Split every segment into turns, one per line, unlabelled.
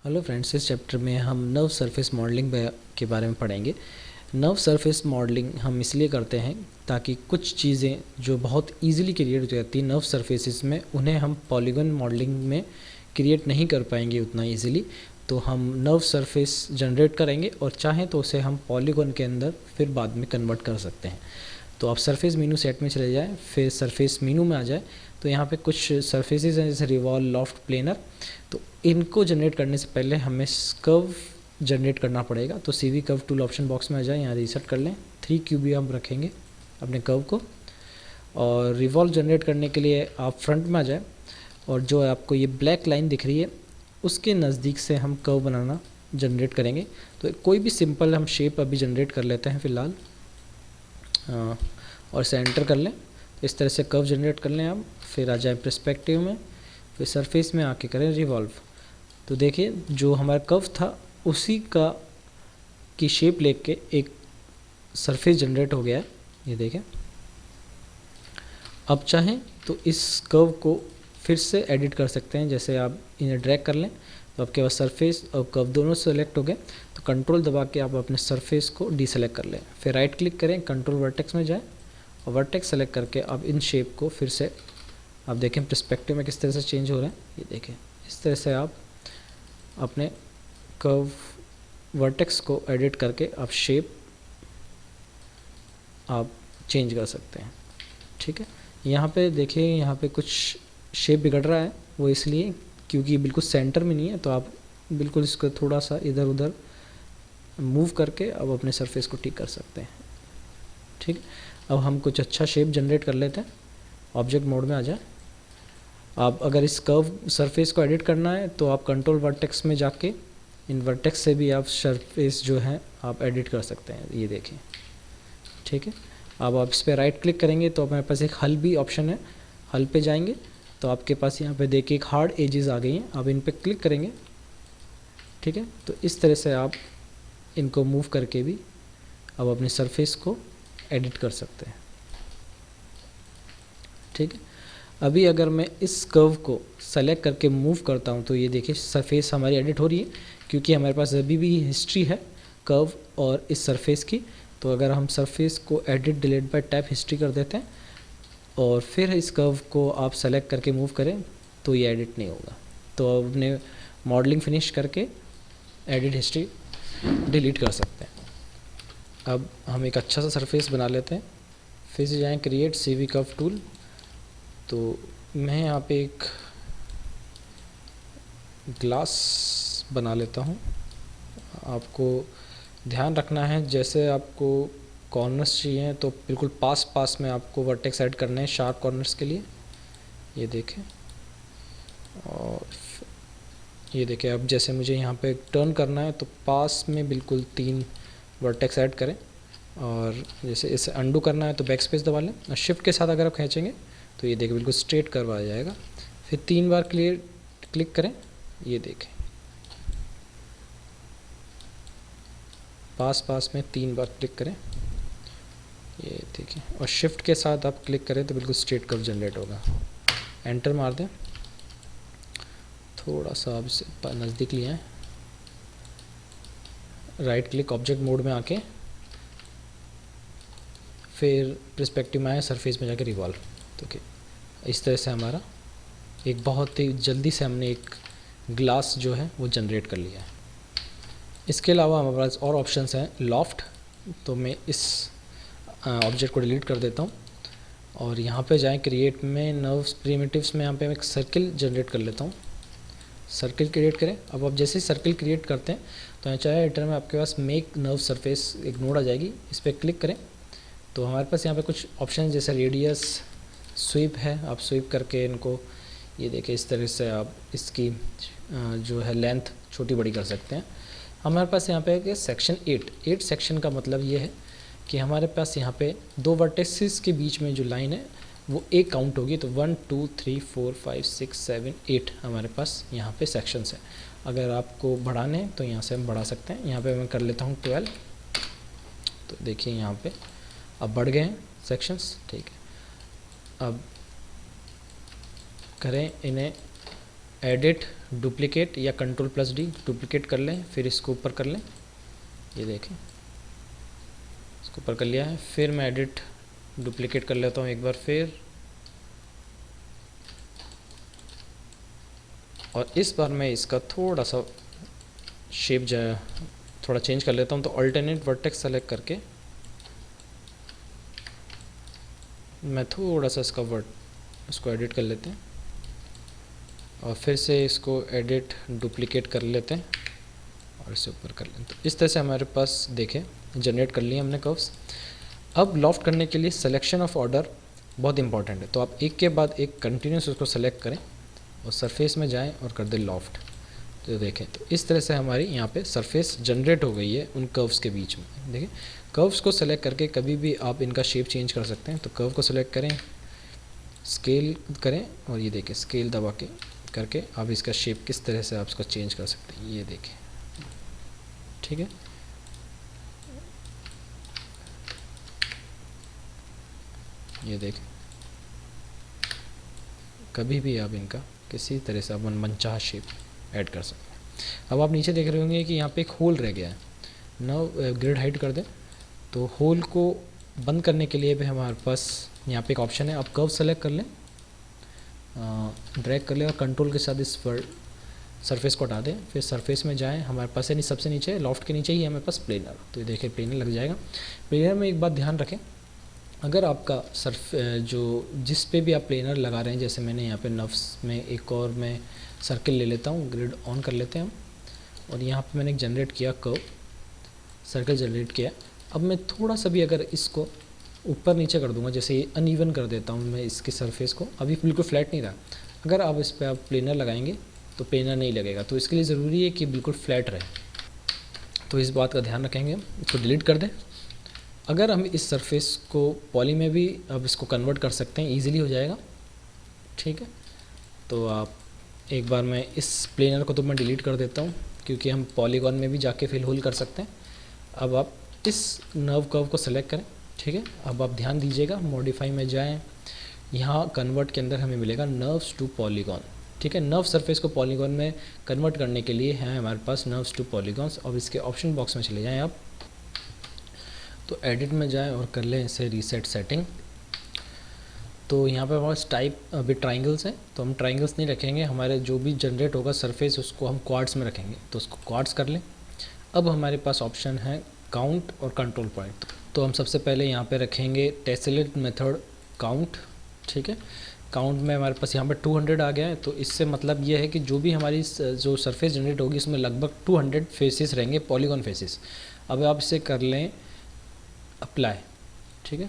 Hello friends, इस chapter में हम नर्व सरफेस मॉडलिंग के बारे में पढ़ेंगे। नर्व सरफेस मॉडलिंग हम इसलिए करते हैं ताकि कुछ चीज़ें जो बहुत इजीली क्रिएट हो जाती हैं नर्व सरफेसेस में, उन्हें हम पॉलीगन मॉडलिंग में क्रिएट नहीं कर पाएंगे उतना इजीली। तो हम नर्व सरफेस जनरेट करेंगे और चाहें तो उसे हम पॉलीगन के अंदर फिर बाद में कन्वर्ट कर सकते हैं। तो आप सरफेस मीनू सेट में चले जाएँ, फिर सरफेस मीनू में आ जाए तो यहाँ पे कुछ सरफेसेस हैं जैसे रिवॉल्व, लॉफ्ट, प्लेनर। तो इनको जनरेट करने से पहले हमें कर्व जनरेट करना पड़ेगा। तो CV curve tool option box में आ जाए, यहाँ रीसेट कर लें। 3 QB हम रखेंगे अपने कर्व को। और रिवॉल्व जनरेट करने के लिए आप फ्रंट में आ जाए और जो आपको ये ब्लैक लाइन दिख रही है उसके नज़दीक से हम कर्व बनाना जनरेट करेंगे। तो कोई भी सिंपल हम शेप अभी जनरेट कर लेते हैं फ़िलहाल, और इसे एंटर कर लें। तो इस तरह से कर्व जनरेट कर लें आप। फिर आ जाए पर्सपेक्टिव में, फिर सरफेस में आके करें रिवॉल्व। तो देखिए जो हमारा कर्व था उसी का की शेप लेके एक सरफेस जनरेट हो गया है, ये देखें। अब चाहें तो इस कर्व को फिर से एडिट कर सकते हैं, जैसे आप इन्हें ड्रैग कर लें तो आपके पास सरफेस और कर्व दोनों सेलेक्ट हो गए। तो कंट्रोल दबा के आप अपने सरफेस को डीसेलेक्ट कर लें, फिर राइट क्लिक करें, कंट्रोल वर्टेक्स में जाएं और वर्टेक्स सेलेक्ट करके आप इन शेप को फिर से आप देखें पर्सपेक्टिव में किस तरह से चेंज हो रहे हैं। ये देखें, इस तरह से आप अपने कर्व वर्टेक्स को एडिट करके आप शेप आप चेंज कर सकते हैं। ठीक है, यहाँ पे देखिए, यहाँ पे कुछ शेप बिगड़ रहा है, वो इसलिए क्योंकि बिल्कुल सेंटर में नहीं है। तो आप बिल्कुल इसको थोड़ा सा इधर उधर मूव करके अब अपने सरफेस को ठीक कर सकते हैं। ठीक है, अब हम कुछ अच्छा शेप जनरेट कर लेते हैं। ऑब्जेक्ट मोड में आ जाए। आप अगर इस कर्व सरफेस को एडिट करना है तो आप कंट्रोल वर्टेक्स में जाके इन वर्टेक्स से भी आप सरफेस जो है आप एडिट कर सकते हैं, ये देखें। ठीक है, अब आप इस पर राइट क्लिक करेंगे तो हमारे पास एक हल भी ऑप्शन है, हल पे जाएंगे तो आपके पास यहाँ पे देखिए एक हार्ड एजेस आ गई हैं। आप इन पे क्लिक करेंगे। ठीक है, तो इस तरह से आप इनको मूव करके भी अब अपने सरफेस को एडिट कर सकते हैं। ठीक है, अभी अगर मैं इस कर्व को सेलेक्ट करके मूव करता हूँ तो ये देखिए सरफेस हमारी एडिट हो रही है, क्योंकि हमारे पास अभी भी हिस्ट्री है कर्व और इस सरफेस की। तो अगर हम सरफेस को edit delete bye tap history कर देते हैं और फिर इस कर्व को आप सेलेक्ट करके मूव करें तो ये एडिट नहीं होगा। तो अपने मॉडलिंग फिनिश करके एडिट हिस्ट्री डिलीट कर सकते हैं। अब हम एक अच्छा सा सरफेस बना लेते हैं। फिर से जाएँ क्रिएट CV कर्व टूल। तो मैं यहाँ पे एक ग्लास बना लेता हूँ। आपको ध्यान रखना है, जैसे आपको कॉर्नर्स चाहिए तो बिल्कुल पास पास में आपको वर्टेक्स ऐड करने हैं शार्प कॉर्नर्स के लिए। ये देखें, और ये देखें अब जैसे मुझे यहाँ पे टर्न करना है तो पास में बिल्कुल 3 वर्टेक्स ऐड करें। और जैसे इसे अंडू करना है तो बैक स्पेस दबा लें और शिफ्ट के साथ अगर आप खींचेंगे तो ये देखिए बिल्कुल स्ट्रेट कर्व आ जाएगा। फिर 3 बार क्लिक करें, ये देखें पास पास में 3 बार क्लिक करें, ये देखें, और शिफ्ट के साथ आप क्लिक करें तो बिल्कुल स्ट्रेट कर्व जनरेट होगा। एंटर मार दें, थोड़ा सा आप इसे नज़दीक ले आएँ, राइट क्लिक ऑब्जेक्ट मोड में आके फिर पर्सपेक्टिव में आए, सरफेस में जाकर रिवॉल्व। तो इस तरह से हमारा एक बहुत ही जल्दी से हमने एक ग्लास जो है वो जनरेट कर लिया है। इसके अलावा हमारे पास और ऑप्शंस हैं लॉफ्ट। तो मैं इस ऑब्जेक्ट को डिलीट कर देता हूँ और यहाँ पे जाएं क्रिएट में नर्व्स प्रिमिटिव्स में, यहाँ पे मैं एक सर्किल जनरेट कर लेता हूँ। सर्किल क्रिएट करें। अब आप जैसे ही सर्किल क्रिएट करते हैं तो यहाँ चाहे एडिटर में आपके पास मेक नर्व सरफेस एक नोड आ जाएगी, इस पर क्लिक करें तो हमारे पास यहाँ पे कुछ ऑप्शन जैसे रेडियस, स्वीप है। आप स्वीप करके इनको ये देखिए इस तरह से आप इसकी जो है लेंथ छोटी बड़ी कर सकते हैं। हमारे पास यहाँ पे है सेक्शन 8 सेक्शन का मतलब ये है कि हमारे पास यहाँ पे 2 वर्टेक्सेस के बीच में जो लाइन है वो एक काउंट होगी। तो 1 2 3 4 5 6 7 8 हमारे पास यहाँ पे सेक्शंस हैं। अगर आपको बढ़ाने हैं तो यहाँ से हम बढ़ा सकते हैं। यहाँ पे मैं कर लेता हूँ 12। तो देखिए यहाँ पे अब बढ़ गए हैं सेक्शंस। ठीक है, अब करें इन्हें एडिट डुप्लिकेट या कंट्रोल+D डुप्लिकेट कर लें, फिर इसको ऊपर कर लें, ये देखें इसको ऊपर कर लिया है। फिर मैं एडिट डुप्लिकेट कर लेता हूँ एक बार फिर, और इस बार मैं इसका थोड़ा सा शेप थोड़ा चेंज कर लेता हूँ। तो अल्टरनेट वर्टेक्स सेलेक्ट करके मैं थोड़ा सा इसको एडिट कर लेते हैं, और फिर से इसको एडिट डुप्लिकेट कर लेते हैं और इसे ऊपर कर लेते हैं। तो इस तरह से हमारे पास देखें जनरेट कर लिए हमने कर्व्स। अब लॉफ्ट करने के लिए सिलेक्शन ऑफ ऑर्डर बहुत इंपॉर्टेंट है, तो आप एक के बाद एक कंटिन्यूस उसको सेलेक्ट करें और सरफेस में जाएं और कर दें लॉफ्ट। तो देखें, तो इस तरह से हमारी यहाँ पे सरफेस जनरेट हो गई है उन कर्व्स के बीच में। देखें, कर्व्स को सेलेक्ट करके कभी भी आप इनका शेप चेंज कर सकते हैं। तो कर्व को सेलेक्ट करें, स्केल करें, और ये देखें स्केल दबा के करके आप इसका शेप किस तरह से आप इसको चेंज कर सकते हैं, ये देखें। ठीक है, ये देखें, कभी भी आप इनका किसी तरह से अपन मनचाहा शेप ऐड कर सकते हैं। अब आप नीचे देख रहे होंगे कि यहाँ पे एक होल रह गया है। नाउ ग्रिड हाइड कर दें, तो होल को बंद करने के लिए भी हमारे पास यहाँ पे एक ऑप्शन है। आप कर्व सेलेक्ट कर लें, ड्रैग कर लें और कंट्रोल के साथ इस पर सरफेस को हटा दें। फिर सरफेस में जाएं, हमारे पास है सबसे नीचे लॉफ्ट के नीचे ही हमारे पास प्लेनर। तो ये देखिए प्लेनर लग जाएगा। प्लेनर में एक बात ध्यान रखें, अगर आपका जो जिस पे भी आप प्लेनर लगा रहे हैं, जैसे मैंने यहाँ पे नफ्स में एक और मैं सर्किल ले लेता हूँ, ग्रिड ऑन कर लेते हैं हम, और यहाँ पे मैंने एक जनरेट किया कर्व, सर्कल जनरेट किया। अब मैं थोड़ा सा भी अगर इसको ऊपर नीचे कर दूंगा, जैसे अनइवन कर देता हूँ मैं इसकी सरफेस को, अभी बिल्कुल फ्लैट नहीं रहा। अगर आप इस पर आप प्लेनर लगाएंगे तो प्लेनर नहीं लगेगा, तो इसके लिए ज़रूरी है कि बिल्कुल फ्लैट रहे। तो इस बात का ध्यान रखेंगे। इसको डिलीट कर दें। अगर हम इस सरफेस को पॉली में भी अब इसको कन्वर्ट कर सकते हैं, ईजिली हो जाएगा। ठीक है, तो आप एक बार मैं इस प्लेनर को तो मैं डिलीट कर देता हूँ, क्योंकि हम पॉलीगॉन में भी जाके फिल होल कर सकते हैं। अब आप इस नर्व कर्व को सेलेक्ट करें। ठीक है, अब आप ध्यान दीजिएगा, मॉडिफाई में जाएं, यहाँ कन्वर्ट के अंदर हमें मिलेगा नर्व्स टू पॉलीगॉन। ठीक है, नर्व सरफेस को पॉलीगॉन में कन्वर्ट करने के लिए है हमारे पास नर्व्स टू पॉलीगॉन्स। और इसके ऑप्शन बॉक्स में चले जाएं आप, तो एडिट में जाएं और कर लें इसे रीसेट सेटिंग। तो यहाँ पे हमारे पास टाइप अभी ट्राइंगल्स हैं, तो हम ट्राइंगल्स नहीं रखेंगे, हमारे जो भी जनरेट होगा सरफेस उसको हम क्वाड्स में रखेंगे, तो उसको क्वाड्स कर लें। अब हमारे पास ऑप्शन है काउंट और कंट्रोल पॉइंट। तो हम सबसे पहले यहाँ पे रखेंगे टेसलेट मेथड काउंट। ठीक है, काउंट में हमारे पास यहाँ पे 200 आ गया है, तो इससे मतलब ये है कि जो भी हमारी जो सरफेस जनरेट होगी उसमें लगभग 200 फेसेस रहेंगे, पॉलीगॉन फेसेस। अब आप इसे कर लें अप्लाई। ठीक है,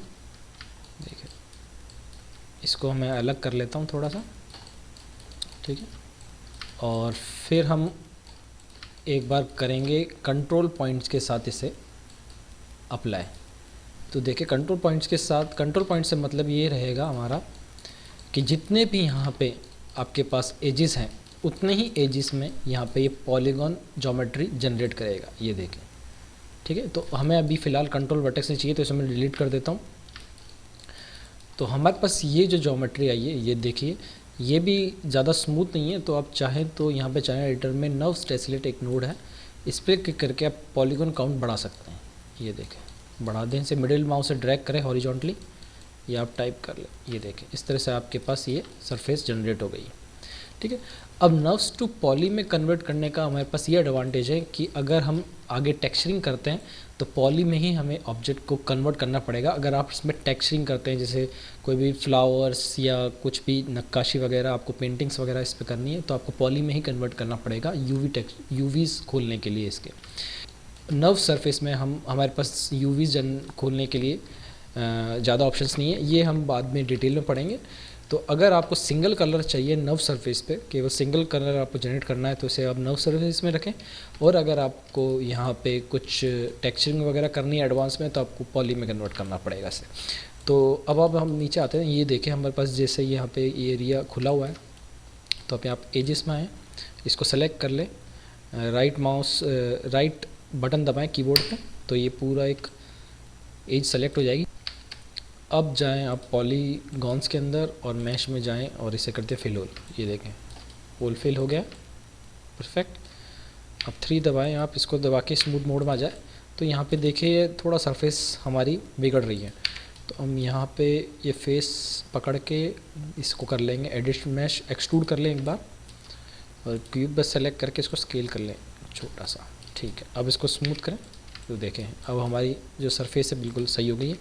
देखिए इसको मैं अलग कर लेता हूँ थोड़ा सा। ठीक है, और फिर हम एक बार करेंगे कंट्रोल पॉइंट्स के साथ इसे अप्लाई। तो देखिए कंट्रोल पॉइंट्स के साथ, कंट्रोल पॉइंट से मतलब ये रहेगा हमारा कि जितने भी यहाँ पे आपके पास एजेस हैं, उतने ही एजेस में यहाँ पे ये पॉलीगॉन ज्योमेट्री जनरेट करेगा, ये देखें। ठीक है, तो हमें अभी फ़िलहाल कंट्रोल वर्टेक्स से चाहिए, तो इसे मैं डिलीट कर देता हूँ। तो हमारे पास ये जो ज्योमेट्री आई है, ये देखिए, ये भी ज़्यादा स्मूथ नहीं है। तो आप चाहें तो यहाँ पे चाहे एडिटर में नर्व टेसलेट एक नोड है, इस पर क्लिक करके आप पॉलीगॉन काउंट बढ़ा सकते हैं। ये देखें, बढ़ा दें, से मिडिल माउस से ड्रैग करें हॉरिजॉन्टली, या आप टाइप कर लें। ये देखें, इस तरह से आपके पास ये सरफेस जनरेट हो गई है। ठीक है, अब नर्व्स टू पॉली में कन्वर्ट करने का हमारे पास ये एडवांटेज है कि अगर हम आगे टेक्सचरिंग करते हैं तो पॉली में ही हमें ऑब्जेक्ट को कन्वर्ट करना पड़ेगा। अगर आप इसमें टेक्सचरिंग करते हैं, जैसे कोई भी फ्लावर्स या कुछ भी नक्काशी वगैरह, आपको पेंटिंग्स वगैरह इस पर करनी है, तो आपको पॉली में ही कन्वर्ट करना पड़ेगा यूवीज़ खोलने के लिए। इसके नर्व सरफेस में हमारे पास यूवीज़ खोलने के लिए ज़्यादा ऑप्शंस नहीं है, ये हम बाद में डिटेल में पढ़ेंगे। तो अगर आपको सिंगल कलर चाहिए नर्व सरफेस पे, केवल सिंगल कलर आपको जनरेट करना है, तो इसे आप नर्व सरफेस में रखें। और अगर आपको यहाँ पे कुछ टेक्सचरिंग वगैरह करनी है एडवांस में, तो आपको पॉली में कन्वर्ट करना पड़ेगा इसे। तो अब हम नीचे आते हैं, ये देखें हमारे पास जैसे यहाँ पे ये एरिया खुला हुआ है, तो अब आप एजेस में आएँ, इसको सेलेक्ट कर लें, राइट बटन दबाएँ कीबोर्ड पे, तो ये पूरा एक एज सेलेक्ट हो जाएगी। अब जाएं आप पॉलीगॉन्स के अंदर और मैश में जाएं और इसे करते फिल होल। ये देखें, पोल फिल हो गया, परफेक्ट। अब 3 दबाएं आप, इसको दबा के स्मूथ मोड में आ जाए तो यहाँ पे देखिए थोड़ा सरफेस हमारी बिगड़ रही है, तो हम यहाँ पे ये फेस पकड़ के इसको कर लेंगे एडिट मैश, एक्सट्रूड कर लें एक बार, और क्यूब बस सेलेक्ट करके इसको स्केल कर लें छोटा सा, ठीक है। अब इसको स्मूथ करें तो देखें अब हमारी जो सरफेस है बिल्कुल सही हो गई है।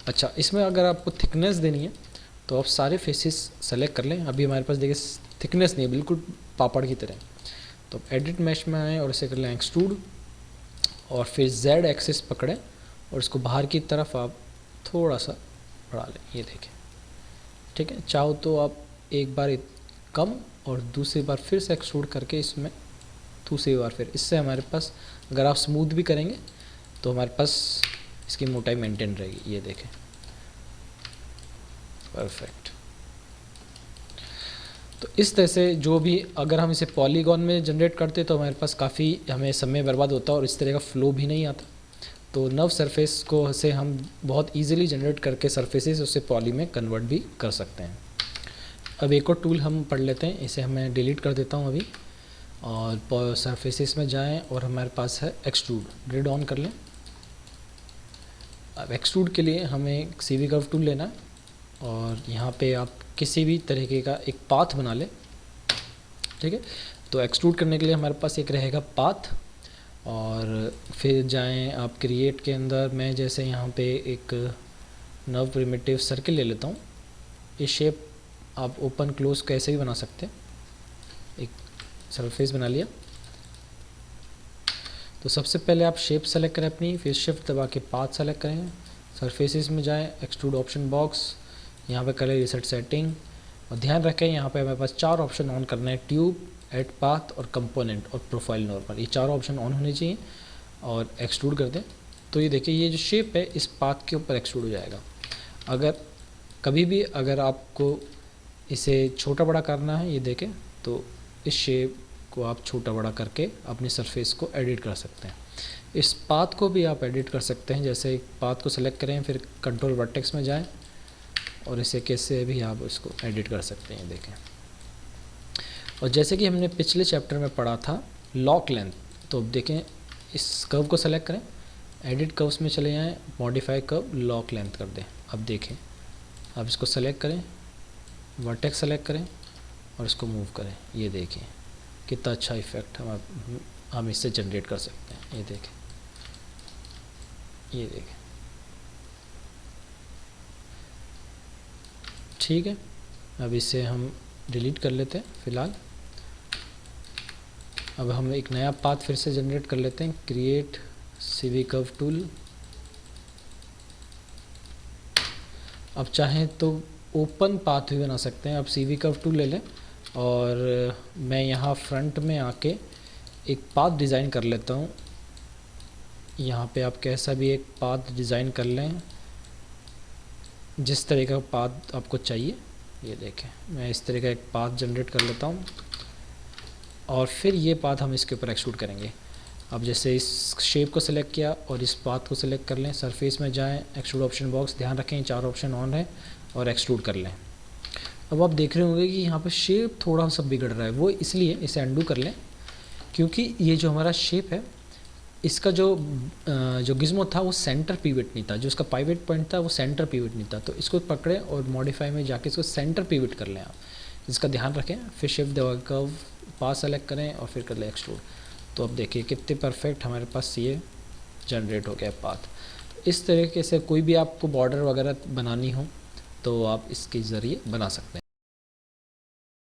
अच्छा, इसमें अगर आपको थिकनेस देनी है तो आप सारे फेसेस सेलेक्ट कर लें। अभी हमारे पास देखिए थिकनेस नहीं है, बिल्कुल पापड़ की तरह, तो एडिट मैश में आएँ और इसे कर लें एक्सट्रूड, और फिर Z एक्सिस पकड़ें और इसको बाहर की तरफ आप थोड़ा सा बढ़ा लें, ये देखें, ठीक है। चाहो तो आप एक बार कम और दूसरी बार फिर से एक्सट्रूड करके इसमें दूसरी बार फिर, इससे हमारे पास अगर आप स्मूथ भी करेंगे तो हमारे पास इसकी मोटाई मेंटेन रहेगी, ये देखें, परफेक्ट। तो इस तरह से जो भी अगर हम इसे पॉलीगॉन में जनरेट करते तो हमारे पास काफ़ी हमें समय बर्बाद होता और इस तरह का फ्लो भी नहीं आता। तो नव सरफेस को से हम बहुत इजीली जनरेट करके सरफेसेस उसे पॉली में कन्वर्ट भी कर सकते हैं। अब एक और टूल हम पढ़ लेते हैं, इसे मैं डिलीट कर देता हूँ अभी, और सरफेसेस में जाएं और हमारे पास है एक्सट्रूड, ग्रिड ऑन कर लें। अब एक्सट्रूड के लिए हमें CV कर्व टूल लेना है और यहाँ पे आप किसी भी तरीके का एक पाथ बना लें, ठीक है। तो एक्सट्रूड करने के लिए हमारे पास एक रहेगा पाथ, और फिर जाएं आप क्रिएट के अंदर, मैं जैसे यहाँ पे एक नव प्रिमिटिव सर्किल ले लेता हूँ। ये शेप आप ओपन क्लोज कैसे भी बना सकते हैं। एक सरफेस बना लिया, तो सबसे पहले आप शेप सेलेक्ट करें अपनी, फिर शिफ्ट दबा के पाथ सेलेक्ट करें, सरफेसेस में जाएं, एक्सट्रूड ऑप्शन बॉक्स, यहाँ पे करें रिसेट सेटिंग, और ध्यान रखें यहाँ पे हमारे पास 4 ऑप्शन ऑन करना है, ट्यूब, एड पाथ और कंपोनेंट और प्रोफाइल नॉर्मल, ये 4 ऑप्शन ऑन होने चाहिए, और एक्सट्रूड कर दें। तो ये देखिए ये जो शेप है इस पाथ के ऊपर एक्सट्रूड हो जाएगा। अगर कभी भी अगर आपको इसे छोटा बड़ा करना है, ये देखें, तो इस शेप को आप छोटा बड़ा करके अपनी सरफेस को एडिट कर सकते हैं। इस पाथ को भी आप एडिट कर सकते हैं, जैसे पाथ को सेलेक्ट करें, फिर कंट्रोल वर्टेक्स में जाएं और इसे कैसे भी आप इसको एडिट कर सकते हैं, देखें। और जैसे कि हमने पिछले चैप्टर में पढ़ा था लॉक लेंथ, तो अब देखें इस कर्व को सेलेक्ट करें, एडिट कर्व्स में चले जाएँ, मॉडिफाई कर्व, लॉक लेंथ कर दें। अब देखें, अब इसको सेलेक्ट करें, वर्टेक्स सेलेक्ट करें और इसको मूव करें, ये देखें कितना अच्छा इफेक्ट हम इससे जनरेट कर सकते हैं, ये देखें, ये देखें, ठीक है। अब इसे हम डिलीट कर लेते हैं फ़िलहाल। अब हम एक नया पाथ फिर से जनरेट कर लेते हैं, क्रिएट CV कर्व टूल। अब चाहें तो ओपन पाथ भी बना सकते हैं। अब CV कर्व टूल ले लें और मैं यहाँ फ्रंट में आके एक पाथ डिज़ाइन कर लेता हूँ। यहाँ पे आप कैसा भी एक पाथ डिज़ाइन कर लें, जिस तरह का पाथ आपको चाहिए। ये देखें, मैं इस तरह का एक पाथ जनरेट कर लेता हूँ और फिर ये पाथ हम इसके ऊपर एक्सट्रूड करेंगे। अब जैसे इस शेप को सिलेक्ट किया और इस पाथ को सिलेक्ट कर लें, सरफेस में जाएं, एक्सट्रूड ऑप्शन बॉक्स, ध्यान रखें 4 ऑप्शन ऑन है, और एक्सट्रूड कर लें। अब आप देख रहे होंगे कि यहाँ पे शेप थोड़ा सा बिगड़ रहा है, वो इसलिए इसे अंडू कर लें क्योंकि ये जो हमारा शेप है इसका जो गिज़्मो था वो सेंटर पिवट नहीं था, जो इसका पाइवट पॉइंट था वो सेंटर पिवट नहीं था। तो इसको पकड़ें और मॉडिफाई में जाके इसको सेंटर पिवट कर लें आप, इसका ध्यान रखें। फिर शिफ्ट दबा कर्व पाथ सेलेक्ट करें और फिर कर लें एक्सट्रूड। तो अब देखिए कितने परफेक्ट हमारे पास ये जनरेट हो गया पाथ। तो इस तरीके से कोई भी आपको बॉर्डर वगैरह बनानी हो तो आप इसके ज़रिए बना सकते हैं।